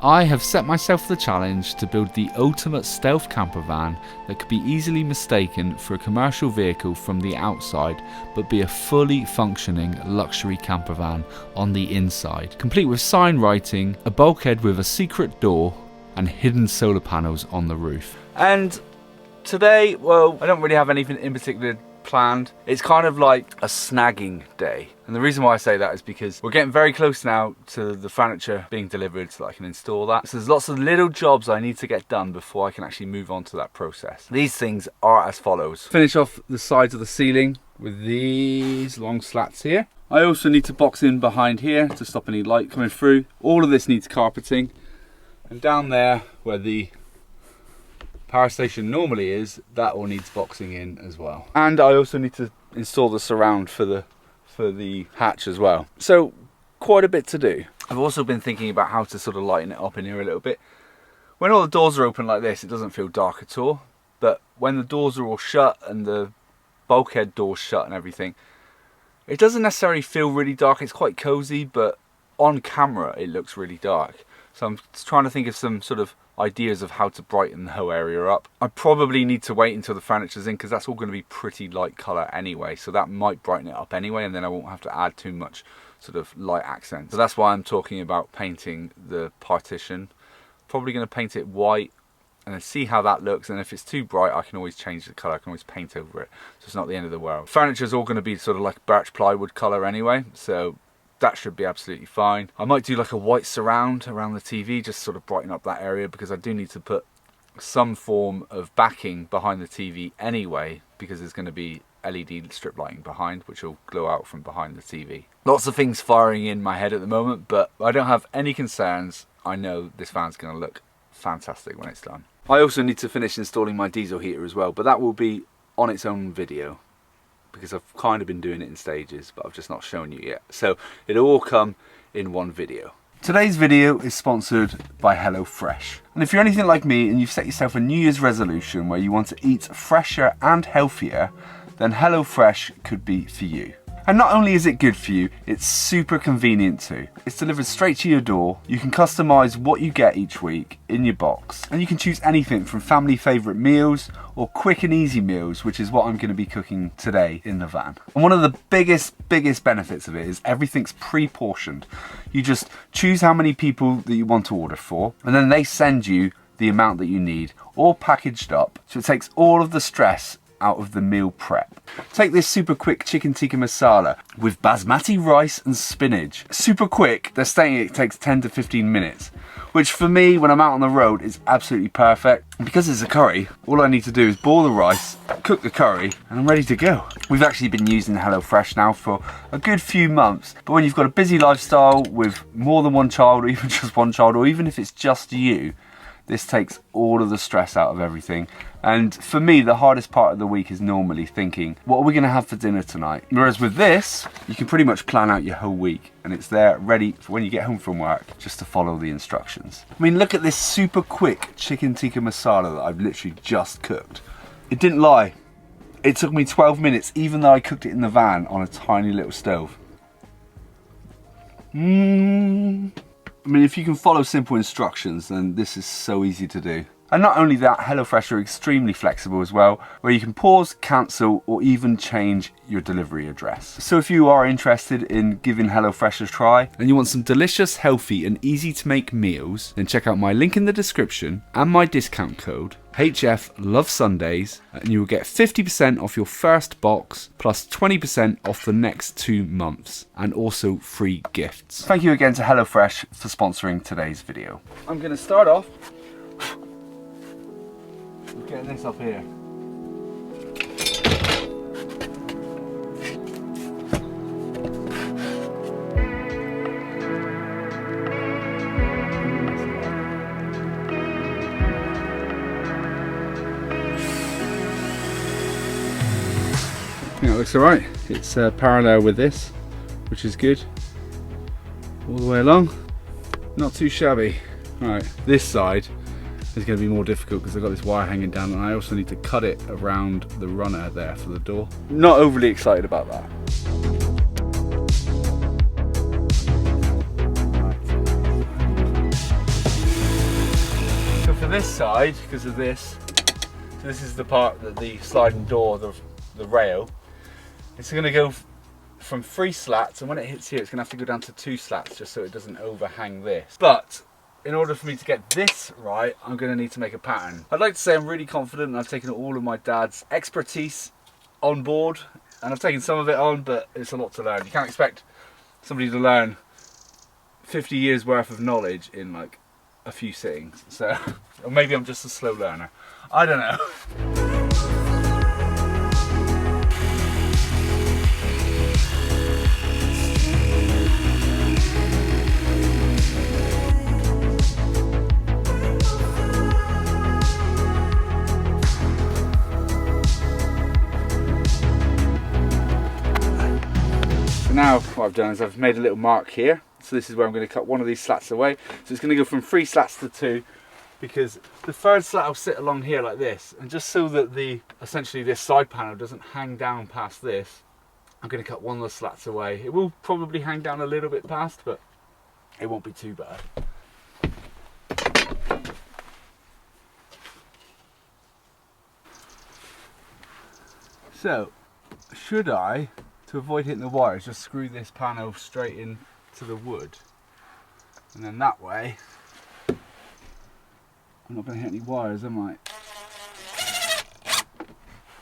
I have set myself the challenge to build the ultimate stealth camper van that could be easily mistaken for a commercial vehicle from the outside, but be a fully functioning luxury camper van on the inside, complete with sign writing, a bulkhead with a secret door, and hidden solar panels on the roof. And today, well, I don't really have anything in particular planned. It's kind of like a snagging day. And the reason why I say that is because we're getting very close now to the furniture being delivered so that I can install that. So there's lots of little jobs I need to get done before I can actually move on to that process. These things are as follows. Finish off the sides of the ceiling with these long slats here. I also need to box in behind here to stop any light coming through. All of this needs carpeting. And down there where the power station normally is, that all needs boxing in as well. And I also need to install the surround for the hatch as well. So quite a bit to do. I've also been thinking about how to sort of lighten it up in here a little bit. When all the doors are open like this, it doesn't feel dark at all. But when the doors are all shut and the bulkhead doors shut and everything, it doesn't necessarily feel really dark. It's quite cozy, but on camera it looks really dark. So I'm trying to think of some sort of ideas of how to brighten the whole area up. I probably need to wait until the furniture's in because that's all going to be pretty light colour anyway, so that might brighten it up anyway, and then I won't have to add too much sort of light accent. So that's why I'm talking about painting the partition. Probably going to paint it white and then see how that looks, and if it's too bright I can always change the colour, I can always paint over it, so it's not the end of the world. Furniture's all going to be sort of like birch plywood colour anyway, so that should be absolutely fine. I might do like a white surround around the TV, just sort of brighten up that area, because I do need to put some form of backing behind the TV anyway, because there's going to be LED strip lighting behind, which will glow out from behind the TV. Lots of things firing in my head at the moment, but I don't have any concerns. I know this van's going to look fantastic when it's done. I also need to finish installing my diesel heater as well, but that will be on its own video, because I've kind of been doing it in stages, but I've just not shown you yet. So it'll all come in one video. Today's video is sponsored by HelloFresh. And if you're anything like me and you've set yourself a New Year's resolution where you want to eat fresher and healthier, then HelloFresh could be for you. And not only is it good for you, it's super convenient too. It's delivered straight to your door. You can customize what you get each week in your box. And you can choose anything from family favorite meals or quick and easy meals, which is what I'm going to be cooking today in the van. And one of the biggest benefits of it is everything's pre-portioned. You just choose how many people that you want to order for, and then they send you the amount that you need, all packaged up. So it takes all of the stress out of the meal prep. Take this super quick chicken tikka masala with basmati rice and spinach. Super quick, they're stating it takes 10 to 15 minutes, which for me, when I'm out on the road, is absolutely perfect. And because it's a curry, all I need to do is boil the rice, cook the curry, and I'm ready to go. We've actually been using HelloFresh now for a good few months, but when you've got a busy lifestyle with more than one child, or even just one child, or even if it's just you, this takes all of the stress out of everything. And for me, the hardest part of the week is normally thinking, what are we going to have for dinner tonight? Whereas with this, you can pretty much plan out your whole week, and it's there ready for when you get home from work, just to follow the instructions. I mean, look at this super quick chicken tikka masala that I've literally just cooked. It didn't lie. It took me 12 minutes, even though I cooked it in the van on a tiny little stove. I mean, if you can follow simple instructions, then this is so easy to do. And not only that, HelloFresh are extremely flexible as well, where you can pause, cancel, or even change your delivery address. So if you are interested in giving HelloFresh a try, and you want some delicious, healthy, and easy to make meals, then check out my link in the description and my discount code, HF lovesundays, and you will get 50% off your first box, plus 20% off the next 2 months, and also free gifts. Thank you again to HelloFresh for sponsoring today's video. I'm going to start off getting this up here. I think it looks alright. It's parallel with this, which is good. All the way along. Not too shabby. Right, this side is going to be more difficult because I've got this wire hanging down, and I also need to cut it around the runner there for the door. Not overly excited about that. for this side, because of this, so this is the part that the sliding door, the rail, it's going to go from 3 slats, and when it hits here it's going to have to go down to 2 slats just so it doesn't overhang this. But in order for me to get this right, I'm going to need to make a pattern. I'd like to say I'm really confident and I've taken all of my dad's expertise on board, and I've taken some of it on, but it's a lot to learn. You can't expect somebody to learn 50 years worth of knowledge in like a few sittings. So, or maybe I'm just a slow learner. I don't know. Now what I've done is I've made a little mark here, so this is where I'm going to cut one of these slats away. So it's going to go from 3 slats to 2, because the 3rd slat will sit along here like this, and just so that essentially this side panel doesn't hang down past this, I'm going to cut one of the slats away. It will probably hang down a little bit past, but it won't be too bad. So should I, to avoid hitting the wires, just screw this panel straight into the wood, and then that way I'm not going to hit any wires, am I?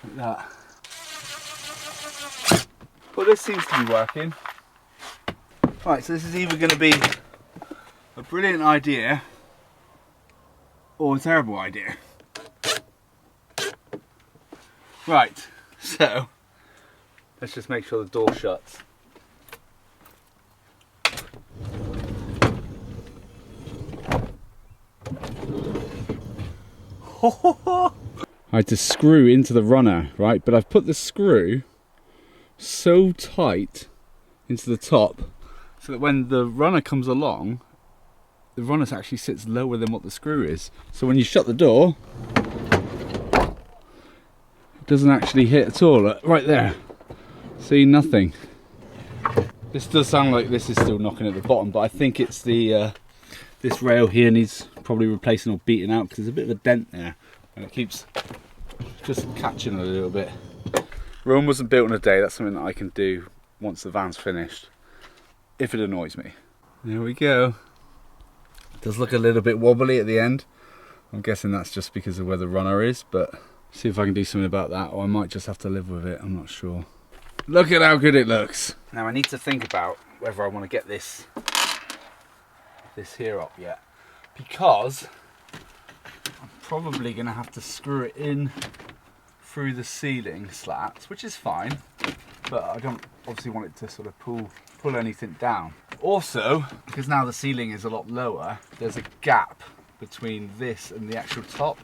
Like that. Well, this seems to be working. Right, so this is either going to be a brilliant idea or a terrible idea. Right, so let's just make sure the door shuts. I had to screw into the runner, right? But I've put the screw so tight into the top so that when the runner comes along, the runner actually sits lower than what the screw is. So when you shut the door, it doesn't actually hit at all. Right there. See, nothing. This does sound like this is still knocking at the bottom, but I think it's the this rail here needs probably replacing or beating out, because there's a bit of a dent there and it keeps just catching a little bit. Rome wasn't built in a day. That's something that I can do once the van's finished, if it annoys me. There we go. It does look a little bit wobbly at the end. I'm guessing that's just because of where the runner is, but see if I can do something about that, or I might just have to live with it. I'm not sure. Look at how good it looks. Now I need to think about whether I want to get this here up yet, because I'm probably going to have to screw it in through the ceiling slats, which is fine, but I don't obviously want it to sort of pull anything down. Also, because now the ceiling is a lot lower, there's a gap between this and the actual top,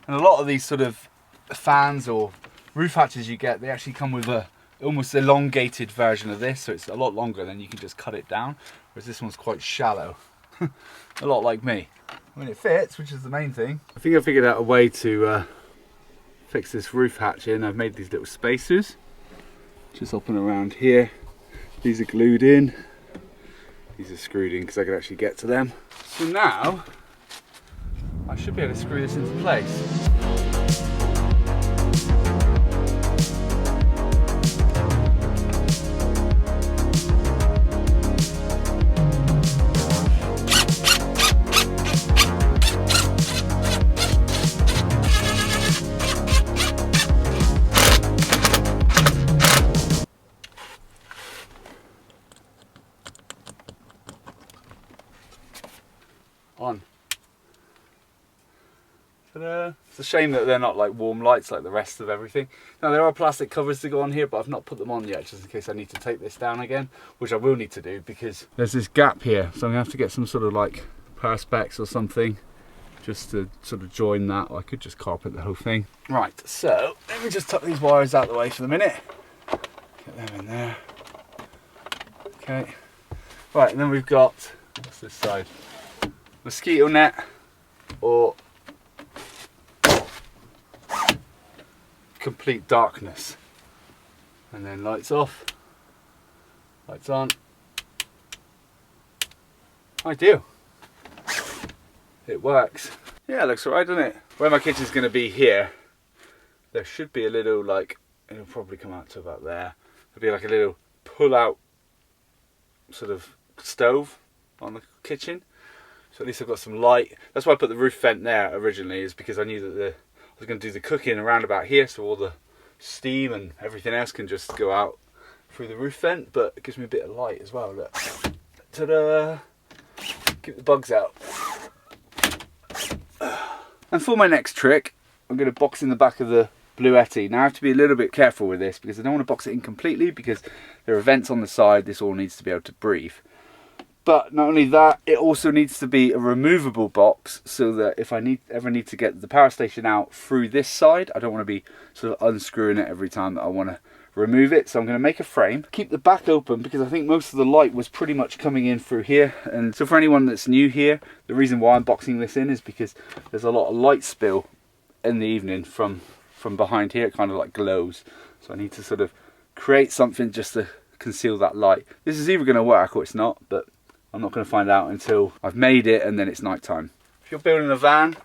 and a lot of these sort of fans or roof hatches you get, they actually come with a almost elongated version of this, so it's a lot longer, then you can just cut it down, whereas this one's quite shallow. A lot like me. I mean, it fits, which is the main thing. I think I figured out a way to fix this roof hatch in. I've made these little spacers just up and around here. These are glued in, these are screwed in because I could actually get to them. So now I should be able to screw this into place. On. Ta-da. It's a shame that they're not like warm lights like the rest of everything. Now there are plastic covers to go on here, but I've not put them on yet, just in case I need to take this down again, which I will need to do because there's this gap here, so I'm gonna have to get some sort of like perspex or something just to sort of join that, or I could just carpet the whole thing. Right, so let me just tuck these wires out of the way for the minute. Get them in there. Okay. Right, and then we've got, what's this side? Mosquito net or complete darkness, and then lights off, lights on. Ideal. It works. Yeah, it looks alright, doesn't it? Where my kitchen's going to be here, there should be a little, like, it'll probably come out to about there. There'll be like a little pull-out sort of stove on the kitchen. So at least I've got some light. That's why I put the roof vent there originally, is because I knew that I was going to do the cooking around about here, so all the steam and everything else can just go out through the roof vent, but it gives me a bit of light as well. Look. Ta-da! Keep the bugs out. And for my next trick, I'm going to box in the back of the Bluetti. Now I have to be a little bit careful with this because I don't want to box it in completely, because there are vents on the side. This all needs to be able to breathe. But not only that, it also needs to be a removable box, so that if I ever need to get the power station out through this side, I don't want to be sort of unscrewing it every time that I want to remove it. So I'm going to make a frame, keep the back open, because I think most of the light was pretty much coming in through here. And so for anyone that's new here, the reason why I'm boxing this in is because there's a lot of light spill in the evening from behind here. It kind of like glows, so I need to sort of create something just to conceal that light. This is either going to work or it's not, but I'm not going to find out until I've made it and then it's night time. If you're building a van,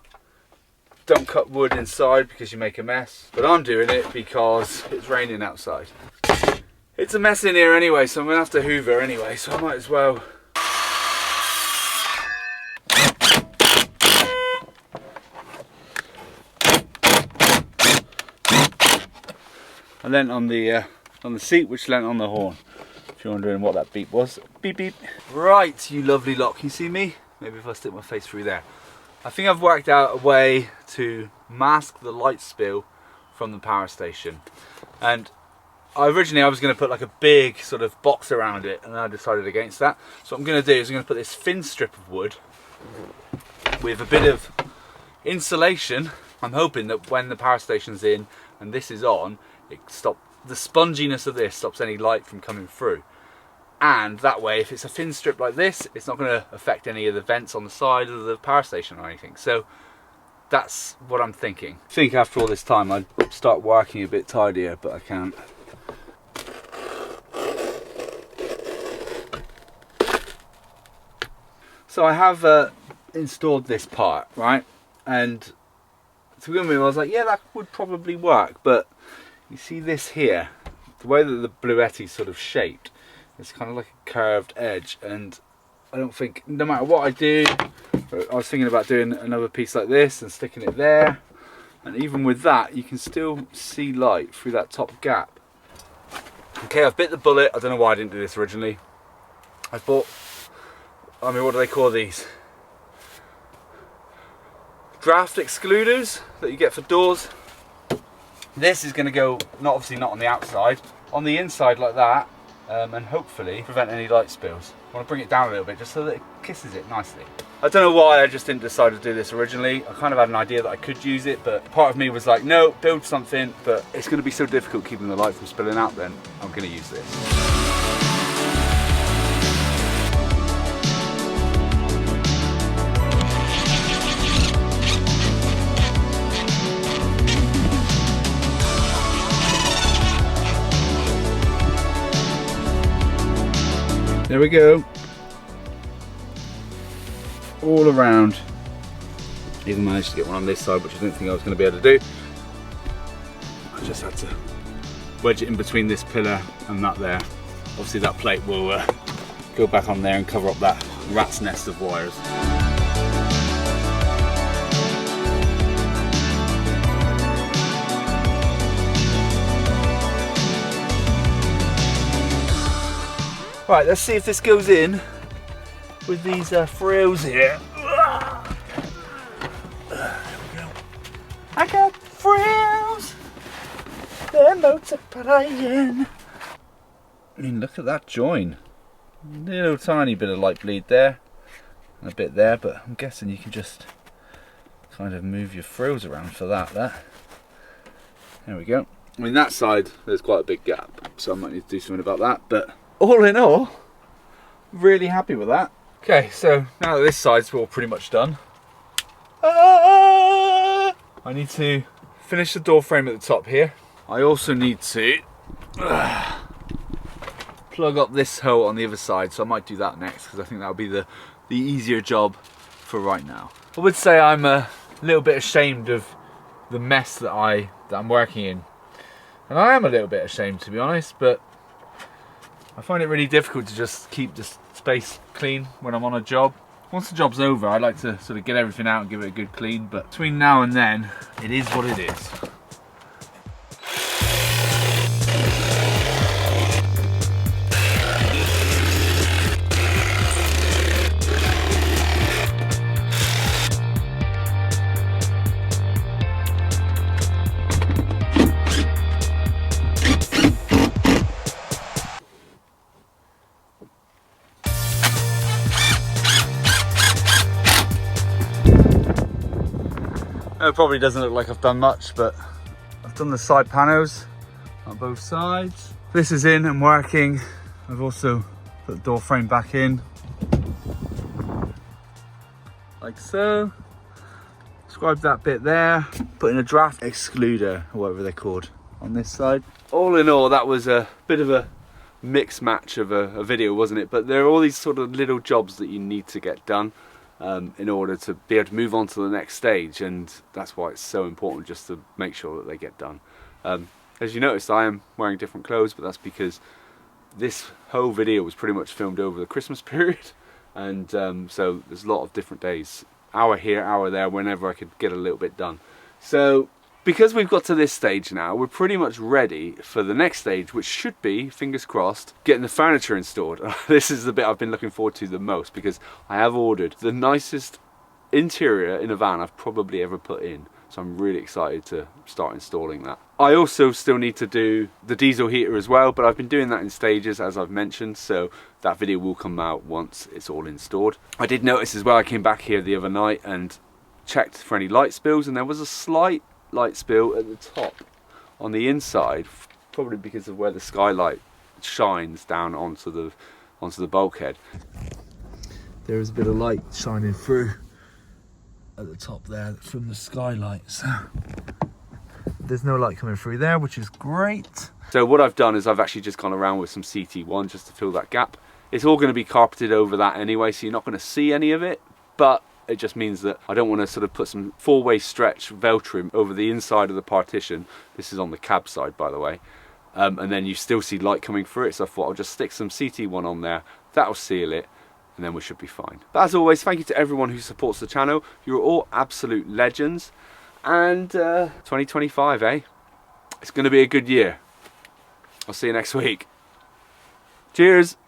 don't cut wood inside because you make a mess. But I'm doing it because it's raining outside. It's a mess in here anyway, so I'm going to have to hoover anyway, so I might as well. I leant on the seat, which leant on the horn. If you're wondering what that beep was. Beep beep. Right, you lovely lot, can you see me? Maybe if I stick my face through there. I think I've worked out a way to mask the light spill from the power station. And originally I was going to put like a big sort of box around it, and I decided against that. So what I'm going to do is I'm going to put this thin strip of wood with a bit of insulation. I'm hoping that when the power station's in and this is on, the sponginess of this stops any light from coming through. And that way, if it's a thin strip like this, it's not going to affect any of the vents on the side of the power station or anything. So that's what I'm thinking. I think after all this time I'd start working a bit tidier, but I can't. So I have installed this part, right? And to begin with I was like, yeah, that would probably work, but you see this here, the way that the Bluetti's sort of shaped, it's kind of like a curved edge, and I don't think, no matter what I do, I was thinking about doing another piece like this and sticking it there, and even with that you can still see light through that top gap. Okay, I've bit the bullet. I don't know why I didn't do this originally. I bought, I mean, what do they call these? Draft excluders that you get for doors. This is going to go, obviously not on the outside, on the inside like that, and hopefully prevent any light spills. I want to bring it down a little bit just so that it kisses it nicely. I don't know why I just didn't decide to do this originally. I kind of had an idea that I could use it, but part of me was like, no, build something, but it's going to be so difficult keeping the light from spilling out, then I'm going to use this. There we go. All around. Even managed to get one on this side, which I didn't think I was going to be able to do. I just had to wedge it in between this pillar and that there. Obviously that plate will go back on there and cover up that rat's nest of wires. Right, let's see if this goes in with these frills here. I got frills, they're multiplying. I mean, look at that join. Little tiny bit of light bleed there, and a bit there, but I'm guessing you can just kind of move your frills around for that. There we go. I mean, that side, there's quite a big gap, so I might need to do something about that, but all in all, really happy with that. Okay, so now that this side's all pretty much done, I need to finish the door frame at the top here. I also need to plug up this hole on the other side, so I might do that next because I think that'll be the easier job for right now. I would say I'm a little bit ashamed of the mess that I'm working in. And I am a little bit ashamed, to be honest, but I find it really difficult to just keep the space clean when I'm on a job. Once the job's over, I like to sort of get everything out and give it a good clean, but between now and then, it is what it is. It probably doesn't look like I've done much, but I've done the side panos on both sides. This is in and working. I've also put the door frame back in, like so. Scribed that bit there, put in a draft excluder, or whatever they're called, on this side. All in all, that was a bit of a mix match of a video, wasn't it? But there are all these sort of little jobs that you need to get done in order to be able to move on to the next stage, and that's why it's so important just to make sure that they get done. As you noticed, I am wearing different clothes, but that's because this whole video was pretty much filmed over the Christmas period, and so there's a lot of different days, hour here, hour there, whenever I could get a little bit done. So because we've got to this stage now, we're pretty much ready for the next stage, which should be, fingers crossed, getting the furniture installed. This is the bit I've been looking forward to the most, because I have ordered the nicest interior in a van I've probably ever put in. So I'm really excited to start installing that. I also still need to do the diesel heater as well, but I've been doing that in stages, as I've mentioned, so that video will come out once it's all installed. I did notice as well, I came back here the other night and checked for any light spills, and there was a slight light spill at the top on the inside, probably because of where the skylight shines down onto the bulkhead. There is a bit of light shining through at the top there from the skylight, so there's no light coming through there, which is great. So what I've done is I've actually just gone around with some CT1 just to fill that gap. It's all going to be carpeted over that anyway, so you're not going to see any of it, but it just means that I don't want to sort of put some four-way stretch Veltrim over the inside of the partition. This is on the cab side, by the way. And then you still see light coming through it, so I thought I'll just stick some CT1 on there. That'll seal it, and then we should be fine. But as always, thank you to everyone who supports the channel. You're all absolute legends. And 2025, eh? It's going to be a good year. I'll see you next week. Cheers!